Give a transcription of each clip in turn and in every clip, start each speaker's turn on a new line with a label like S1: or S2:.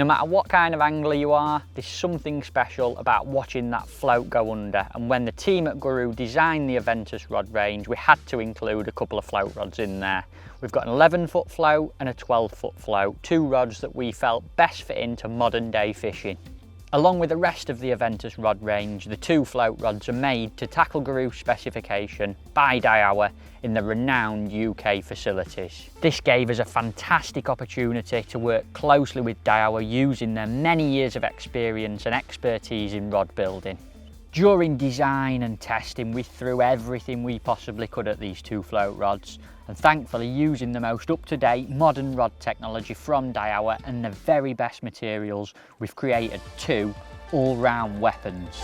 S1: No matter what kind of angler you are, there's something special about watching that float go under, and when the team at Guru designed the Aventus Rod Range, we had to include a couple of float rods in there. We've got an 11-foot float and a 12-foot float, two rods that we felt best fit into modern day fishing. Along with the rest of the Aventus Rod Range, the two float rods are made to tackle Guru specification by Daiwa in the renowned UK facilities. This gave us a fantastic opportunity to work closely with Daiwa using their many years of experience and expertise in rod building. During design and testing, we threw everything we possibly could at these two float rods, and thankfully using the most up-to-date modern rod technology from Daiwa and the very best materials, we've created two all-round weapons.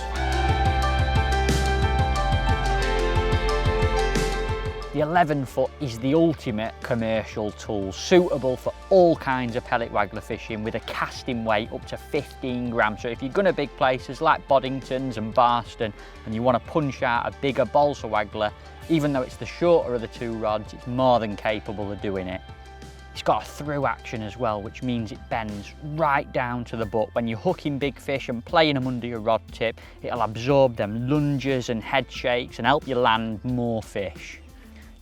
S1: The 11-foot is the ultimate commercial tool, suitable for all kinds of pellet waggler fishing with a casting weight up to 15 grams. So if you're going to big places like Boddington's and Barston and you want to punch out a bigger balsa waggler, even though it's the shorter of the two rods, it's more than capable of doing it. It's got a through action as well, which means it bends right down to the butt. When you're hooking big fish and playing them under your rod tip, it'll absorb them lunges and head shakes and help you land more fish.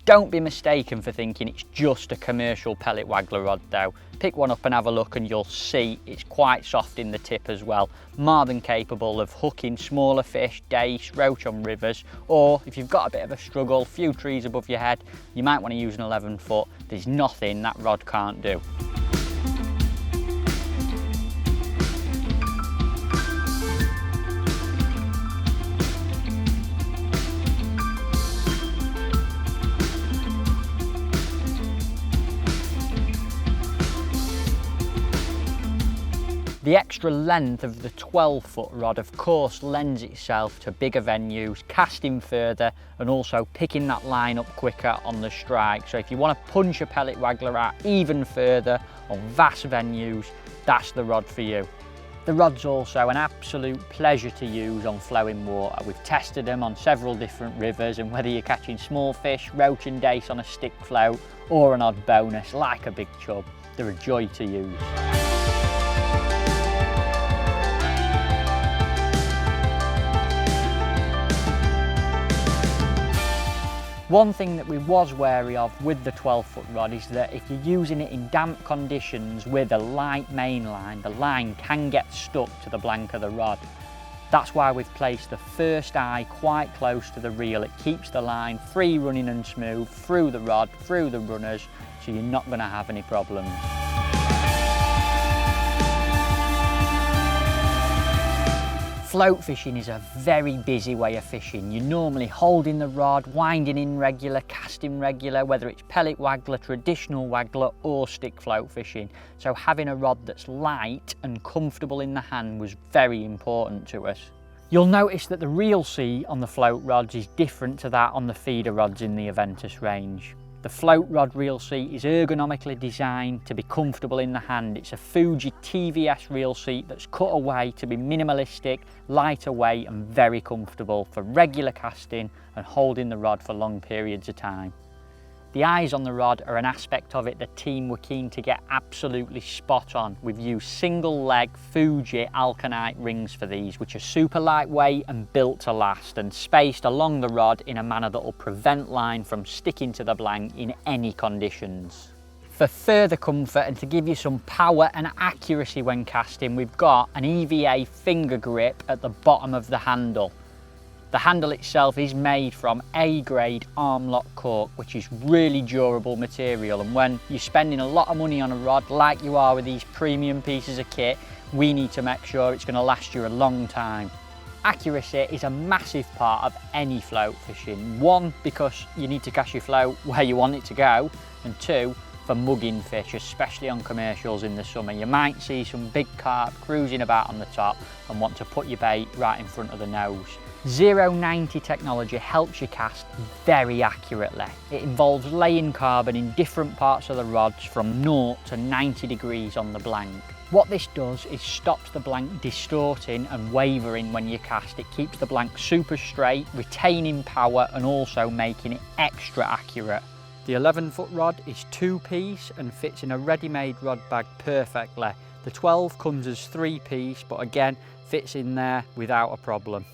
S1: Don't be mistaken for thinking it's just a commercial pellet waggler rod though. Pick one up and have a look and you'll see it's quite soft in the tip as well. More than capable of hooking smaller fish, dace, roach on rivers, or if you've got a bit of a struggle, few trees above your head, you might want to use an 11-foot. There's nothing that rod can't do. The extra length of the 12-foot rod of course lends itself to bigger venues, casting further and also picking that line up quicker on the strike. So if you want to punch a pellet waggler out even further on vast venues, that's the rod for you. The rod's also an absolute pleasure to use on flowing water. We've tested them on several different rivers, and whether you're catching small fish, roach and dace on a stick float or an odd bonus like a big chub, they're a joy to use. One thing that we was wary of with the 12-foot rod is that if you're using it in damp conditions with a light main line, the line can get stuck to the blank of the rod. That's why we've placed the first eye quite close to the reel. It keeps the line free running and smooth through the rod, through the runners, so you're not going to have any problems. Float fishing is a very busy way of fishing. You're normally holding the rod, winding in regular, casting regular, whether it's pellet waggler, traditional waggler or stick float fishing. So having a rod that's light and comfortable in the hand was very important to us. You'll notice that the reel seat on the float rods is different to that on the feeder rods in the Aventus range. The float rod reel seat is ergonomically designed to be comfortable in the hand. It's a Fuji TVS reel seat that's cut away to be minimalistic, lighter weight and very comfortable for regular casting and holding the rod for long periods of time. The eyes on the rod are an aspect of it the team were keen to get absolutely spot on. We've used single leg Fuji Alkanite rings for these, which are super lightweight and built to last and spaced along the rod in a manner that will prevent line from sticking to the blank in any conditions. For further comfort and to give you some power and accuracy when casting, we've got an EVA finger grip at the bottom of the handle. The handle itself is made from A-grade arm lock cork, which is really durable material, and when you're spending a lot of money on a rod like you are with these premium pieces of kit, we need to make sure it's going to last you a long time. Accuracy is a massive part of any float fishing. One, because you need to cast your float where you want it to go, and two, for mugging fish, especially on commercials in the summer. You might see some big carp cruising about on the top and want to put your bait right in front of the nose. 090 technology helps you cast very accurately. It involves laying carbon in different parts of the rods from 0 to 90 degrees on the blank. What this does is stops the blank distorting and wavering when you cast. It keeps the blank super straight, retaining power and also making it extra accurate. The 11-foot rod is 2-piece and fits in a ready-made rod bag perfectly. The 12 comes as 3-piece, but again, fits in there without a problem.